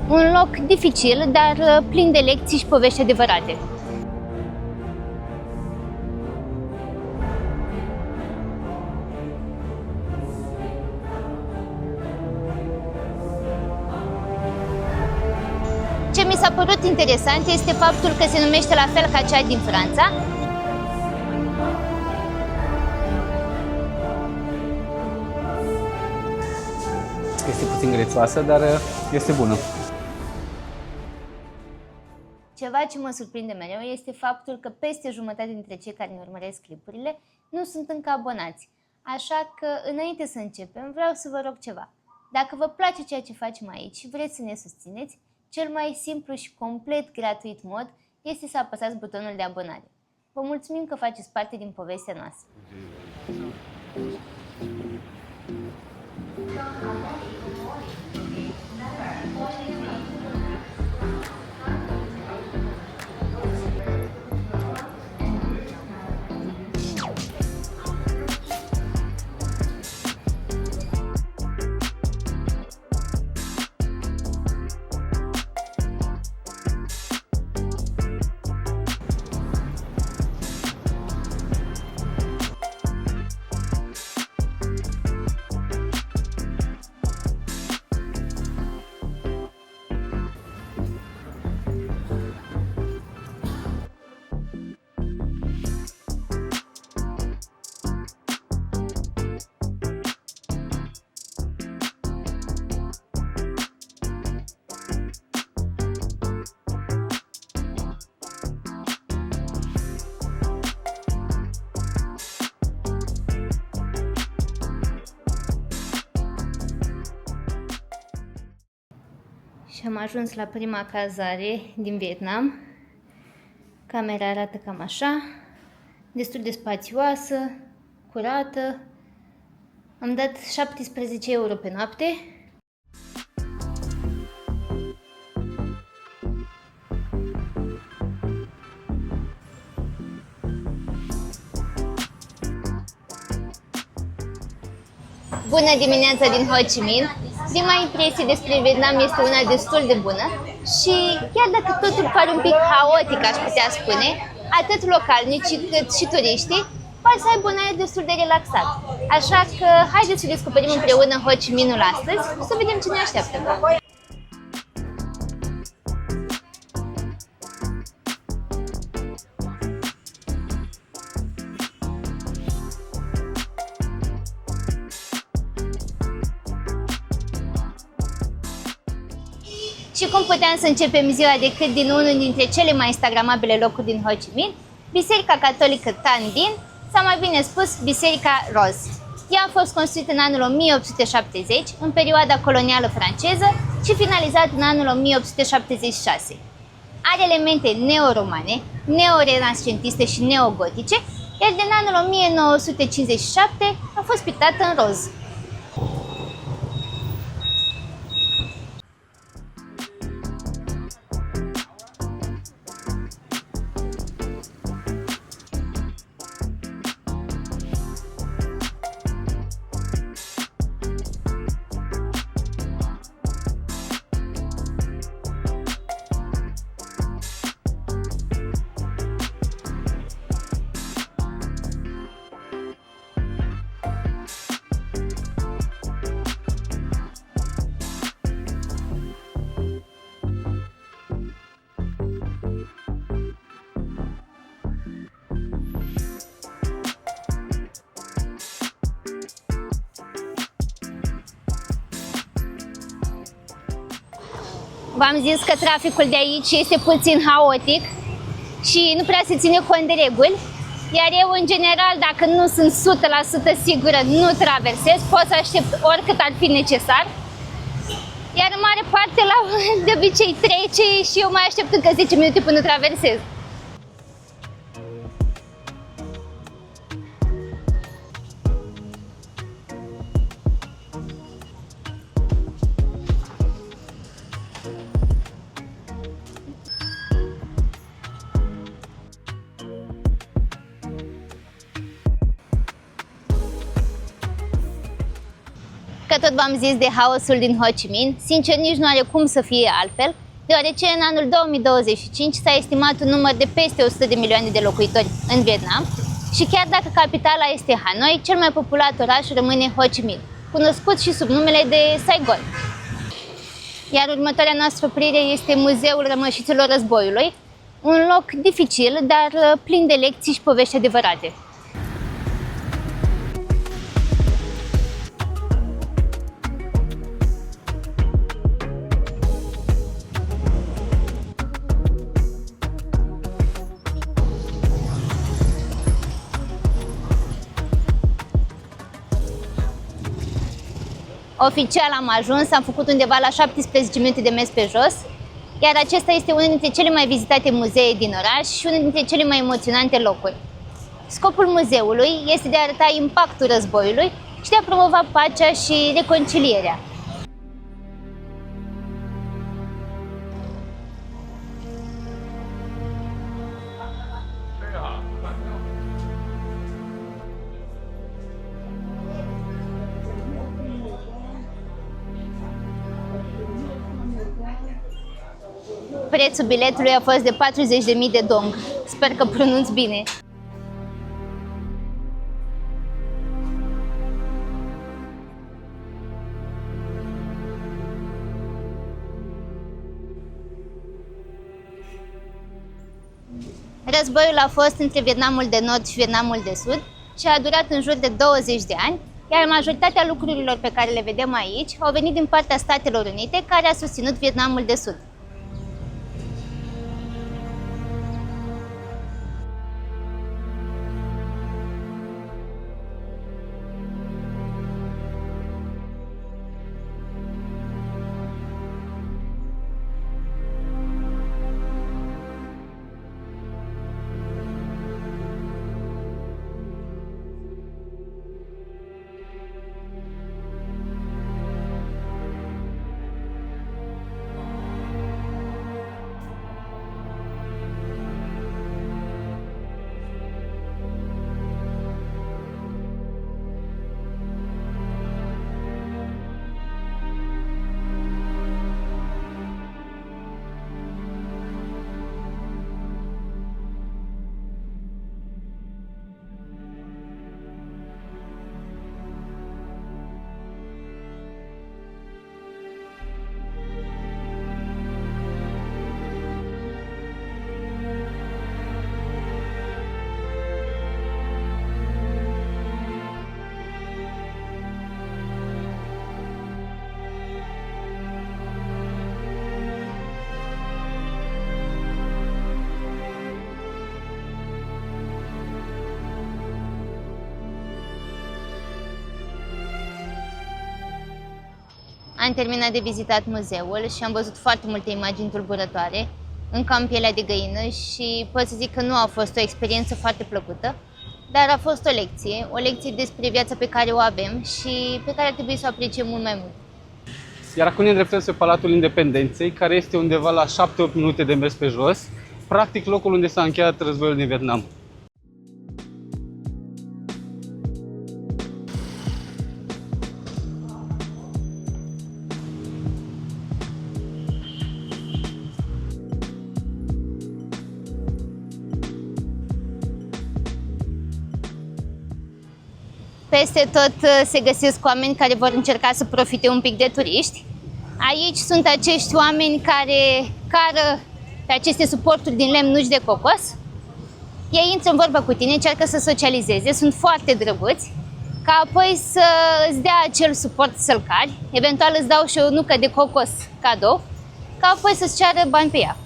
Un loc dificil, dar plin de lecții și povești adevărate. Ce mi s-a părut interesant este faptul că se numește la fel ca cea din Franța. Este puțin grețoasă, dar este bună. Ceva ce mă surprinde mereu este faptul că peste jumătate dintre cei care ne urmăresc clipurile nu sunt încă abonați. Așa că, înainte să începem, vreau să vă rog ceva. Dacă vă place ceea ce facem aici și vreți să ne susțineți, cel mai simplu și complet gratuit mod este să apăsați butonul de abonare. Vă mulțumim că faceți parte din povestea noastră. Și am ajuns la prima cazare din Vietnam. Camera arată cam așa, destul de spațioasă, curată. Am dat 17 euro pe noapte. Bună dimineața din Ho Chi Minh! Prima impresie despre Vietnam este una destul de bună și chiar dacă totul pare un pic haotic, aș putea spune, atât localnicii cât și turiștii par să aibă un aer destul de relaxat. Așa că haideți să descoperim împreună Ho Chi Minh-ul astăzi și să vedem ce ne așteaptă. Și cum puteam să începem ziua decât din unul dintre cele mai instagramabile locuri din Ho Chi Minh, Biserica Catolică Tan Dinh, sau mai bine spus, Biserica Roz. Ea a fost construită în anul 1870, în perioada colonială franceză, și finalizată în anul 1876. Are elemente neoromane, neorenascentiste și neogotice, iar din anul 1957 a fost pictată în roz. V-am zis că traficul de aici este puțin haotic și nu prea se ține cont de reguli, iar eu, în general, dacă nu sunt 100% sigură, nu traversez, pot să aștept oricât ar fi necesar. Iar în mare parte, de obicei, trece și eu mai aștept încă 10 minute până traversez. că tot v-am zis de haosul din Ho Chi Minh, sincer nici nu are cum să fie altfel, deoarece în anul 2025 s-a estimat un număr de peste 100 de milioane de locuitori în Vietnam și chiar dacă capitala este Hanoi, cel mai populat oraș rămâne Ho Chi Minh, cunoscut și sub numele de Saigon. Iar următoarea noastră oprire este Muzeul Rămășițelor Războiului, un loc dificil, dar plin de lecții și povești adevărate. Oficial am ajuns, am făcut undeva la 17 minute de mers pe jos, iar acesta este unul dintre cele mai vizitate muzee din oraș și unul dintre cele mai emoționante locuri. Scopul muzeului este de a arăta impactul războiului și de a promova pacea și reconcilierea. Prețul biletului a fost de 40.000 de dong. Sper că pronunț bine. Războiul a fost între Vietnamul de Nord și Vietnamul de Sud și a durat în jur de 20 de ani, iar majoritatea lucrurilor pe care le vedem aici au venit din partea Statelor Unite, care a susținut Vietnamul de Sud. Am terminat de vizitat muzeul și am văzut foarte multe imagini tulburătoare, încă am pielea de găină și pot să zic că nu a fost o experiență foarte plăcută, dar a fost o lecție despre viața pe care o avem și pe care ar trebui să o apreciem mult mai mult. Iar acum ne îndreptăm spre Palatul Independenței, care este undeva la 7-8 minute de mers pe jos, practic locul unde s-a încheiat războiul din Vietnam. Peste tot se găsesc oameni care vor încerca să profite un pic de turiști. Aici sunt acești oameni care cară pe aceste suporturi din lemnuși de cocos. Ei intră în vorbă cu tine, încearcă să socializeze, sunt foarte drăguți, ca apoi să îți dea acel suport să-l cari, eventual îți dau și o nucă de cocos cadou, ca apoi să-ți ceară bani pe ea.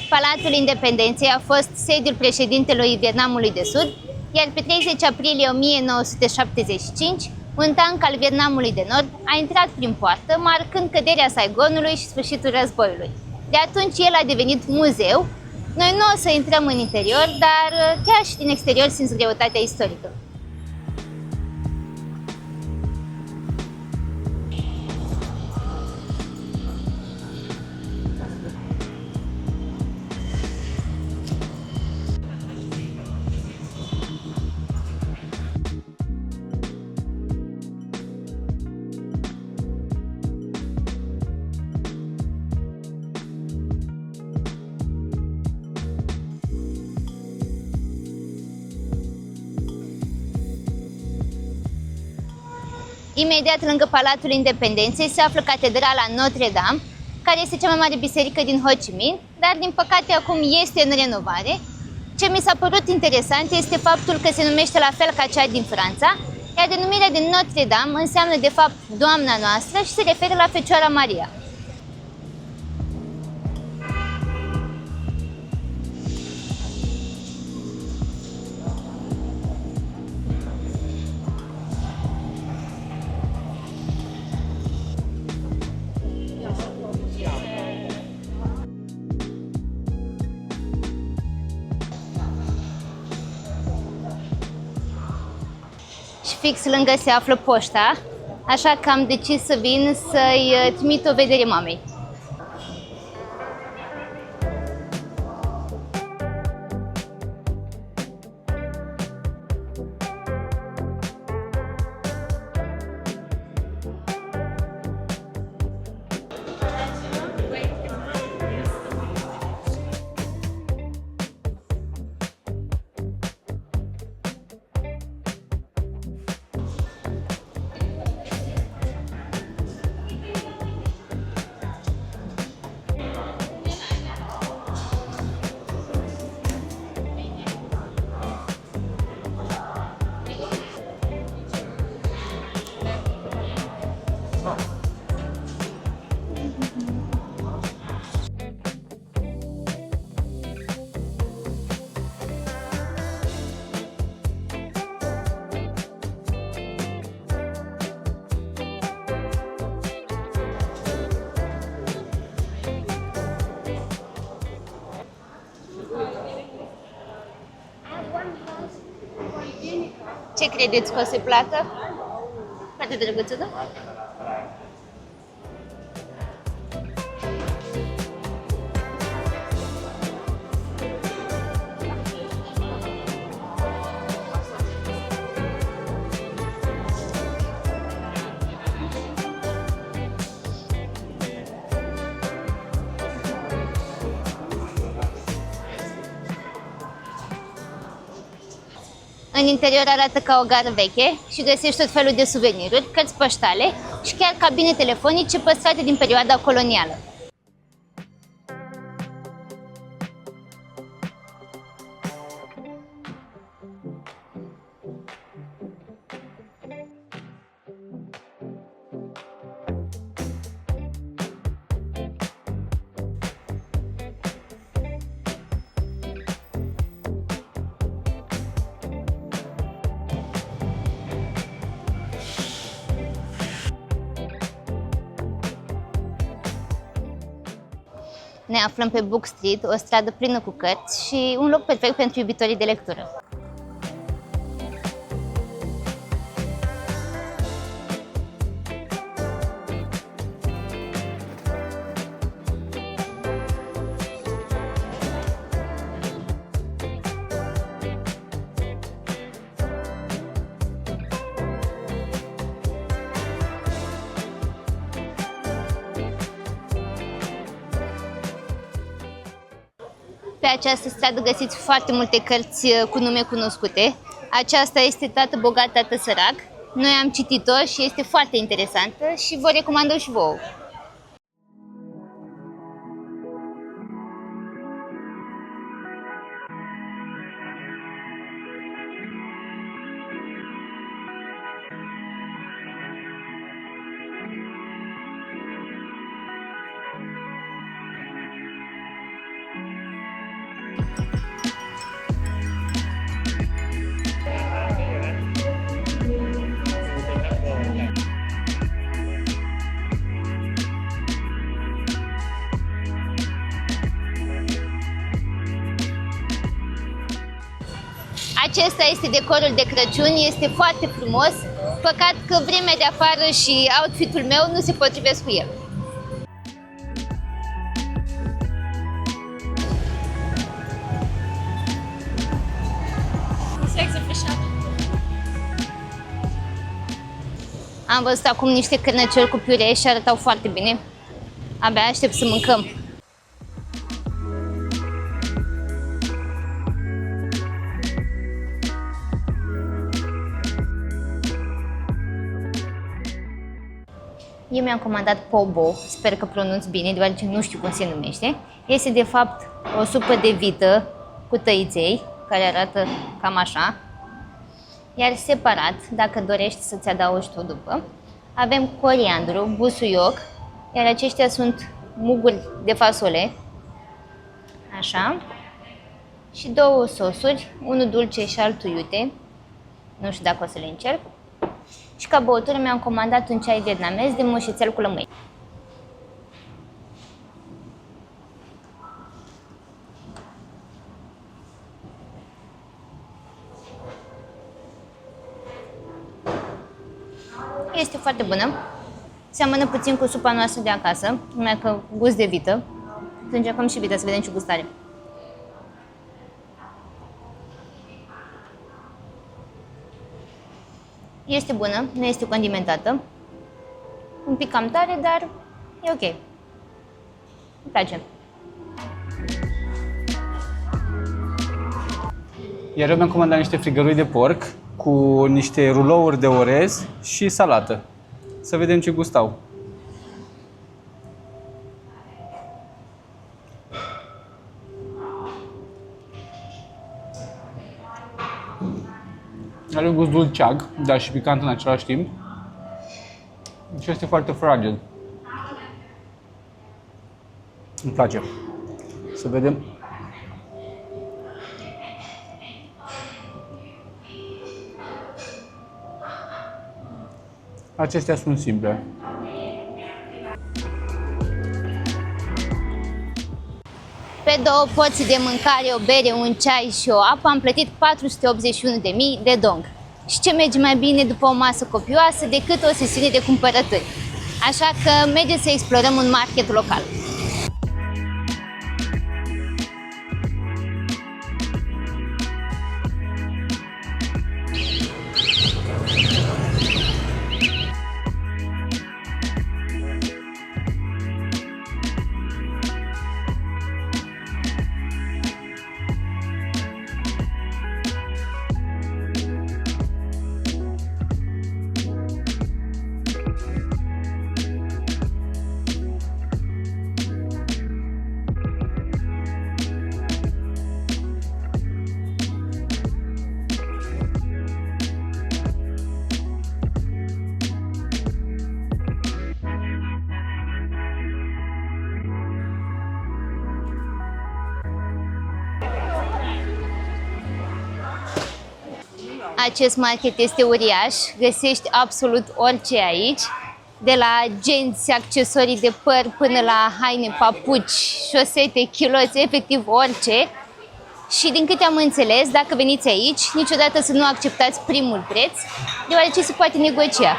Palatul Independenței a fost sediul președintelui Vietnamului de Sud, iar pe 30 aprilie 1975, un tank al Vietnamului de Nord a intrat prin poartă, marcând căderea Saigonului și sfârșitul războiului. De atunci el a devenit muzeu. Noi nu o să intrăm în interior, dar chiar și din exterior simți greutatea istorică. Imediat lângă Palatul Independenței se află Catedrala Notre-Dame, care este cea mai mare biserică din Ho Chi Minh, dar din păcate acum este în renovare. Ce mi s-a părut interesant este faptul că se numește la fel ca cea din Franța, iar denumirea de Notre-Dame înseamnă de fapt Doamna noastră și se referă la Fecioara Maria. Și fix lângă se află poșta, așa că am decis să vin să-i trimit o vedere mamei. Ce credeți că o să-i placă? Foarte drăguță, da? În interior arată ca o gară veche și găsești tot felul de suveniruri, cărți poștale și chiar cabine telefonice păstrate din perioada colonială. Ne aflăm pe Book Street, o stradă plină cu cărți și un loc perfect pentru iubitorii de lectură. Pe această stradă găsiți foarte multe cărți cu nume cunoscute. Aceasta este Tată bogat, tată sărac. Noi am citit-o și este foarte interesantă și vă recomand-o și vouă. Acesta este decorul de Crăciun, este foarte frumos. Păcat că vremea de afară și outfit-ul meu nu se potrivesc cu el. Am văzut acum niște cârnăciori cu piure și arătau foarte bine. Abia aștept să mâncăm. Eu mi-am comandat pobo, sper că pronunț bine, deoarece nu știu cum se numește. Este de fapt o supă de vită cu tăiței, care arată cam așa. Iar separat, dacă dorești să-ți adaugi tu după, avem coriandru, busuioc, iar aceștia sunt muguri de fasole, așa, și două sosuri, unul dulce și altul iute, nu știu dacă o să le încerc. Și ca băutură mi-am comandat un ceai vietnamez de mușețel cu lămâi. Este foarte bună. Seamănă puțin cu supa noastră de acasă, numai că gust de vită. Să încercăm și vită, să vedem ce gust are. Este bună, nu este condimentată. Un pic cam tare, dar e ok. Îmi place. Iar eu mi-am comandat niște frigărui de porc cu niște rulouri de orez și salată. Să vedem ce gust au. Are un gust dulceag, dar și picant în același timp. Și este foarte fragil. Îmi place. Să vedem. Acestea sunt simple. Pe 2 porții de mâncare, o bere, un ceai și o apă am plătit 481.000 de dong. Și ce merge mai bine după o masă copioasă decât o sesiune de cumpărături. Așa că mergem să explorăm un market local. Acest market este uriaș, găsești absolut orice aici, de la genți, accesorii de păr până la haine, papuci, șosete, chiloți, efectiv orice. Și din câte am înțeles, dacă veniți aici, niciodată să nu acceptați primul preț, deoarece se poate negocia.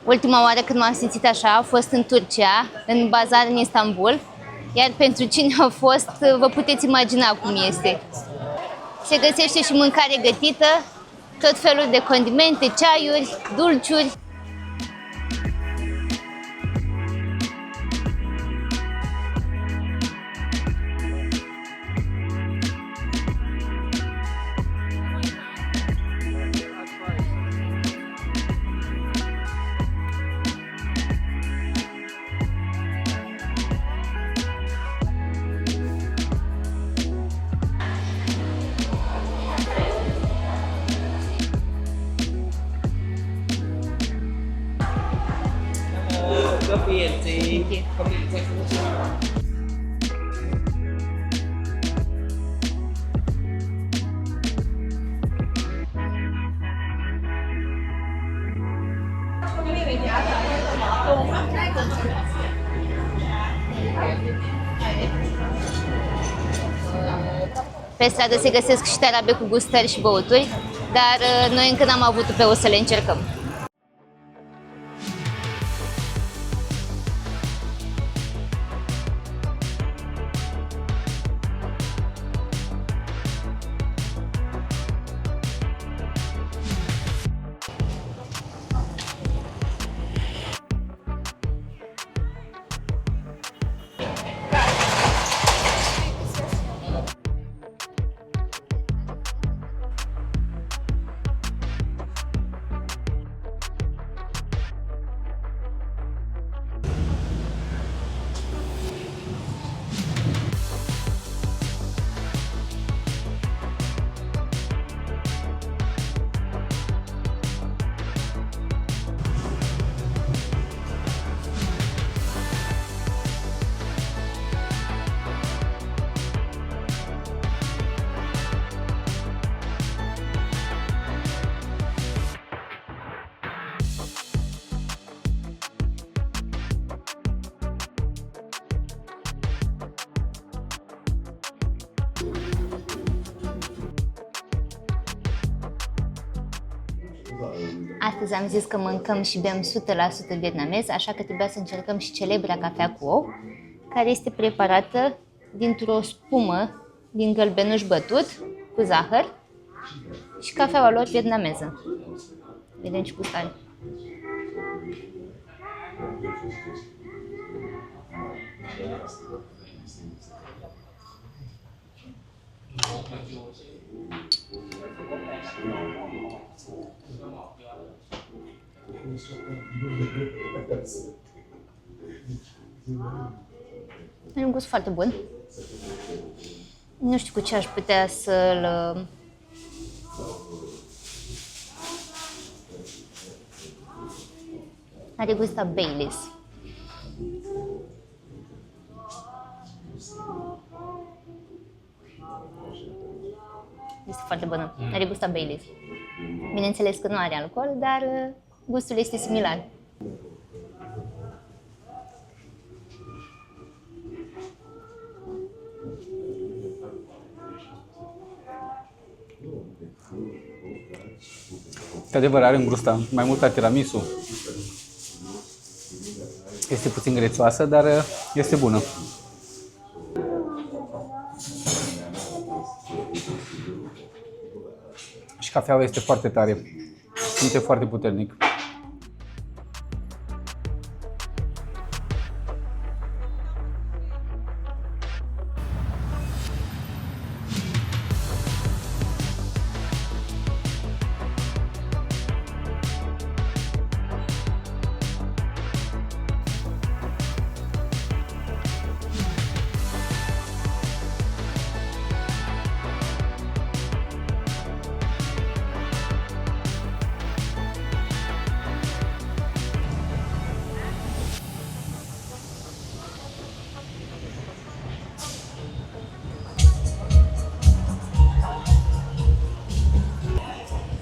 Ultima oară când m-am simțit așa a fost în Turcia, în bazar în Istanbul, iar pentru cine a fost, vă puteți imagina cum este. Se găsește și mâncare gătită, tot felul de condimente, ceaiuri, dulciuri. Pe stradă se găsesc și tarabe cu gustări și băuturi. dar noi încă n-am avut pe o să le încercăm. Astăzi am zis că mâncăm și bem 100% vietnamez, așa că trebuia să încercăm și celebra cafea cu ou, care este preparată dintr-o spumă din gălbenuș bătut cu zahăr și cafeaua lor vietnameză. Vedem ce gust are. Are un gust foarte bun. Nu știu cu ce aș putea să-l... Are gusta Baileys. Este foarte bună. Are gusta Baileys. Bineînțeles că nu are alcool, dar gustul este similar. De adevăr, are un gust mai mult la tiramisu. Este puțin grețoasă, dar este bună. Și cafeaua este foarte tare. Simte foarte puternic.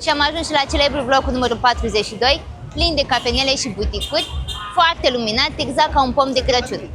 Și am ajuns și la celebrul bloc cu numărul 42, plin de cafenele și buticuri, foarte luminat, exact ca un pom de Crăciun.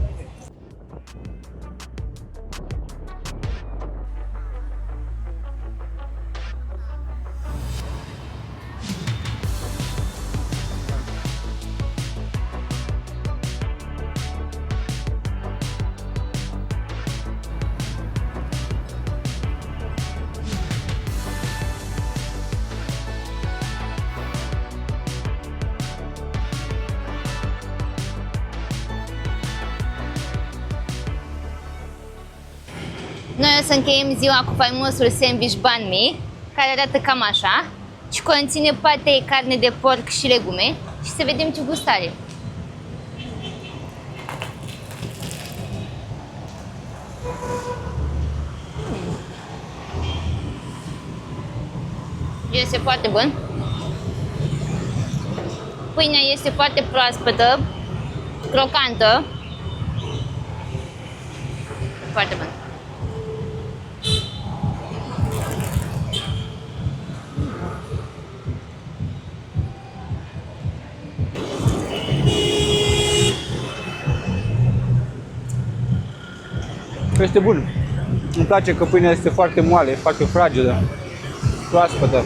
Noi o să încheiem ziua cu faimosul sandwich banh mi, care arată cam așa și conține pate, carne de porc și legume și să vedem ce gust are. Este foarte bun. Pâinea este foarte proaspătă, crocantă. Foarte bun. Este bun. Îmi place că pâinea este foarte moale, foarte fragedă, proaspătă.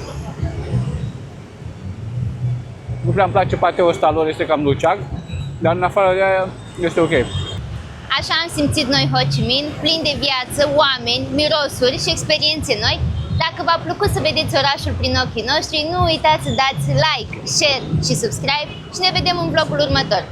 Nu prea îmi place pateul ăsta lor, este cam dulceag, dar în afară de aia este ok. Așa am simțit noi Ho Chi Minh, plin de viață, oameni, mirosuri și experiențe noi. Dacă v-a plăcut să vedeți orașul prin ochii noștri, nu uitați să dați like, share și subscribe și ne vedem în vlogul următor.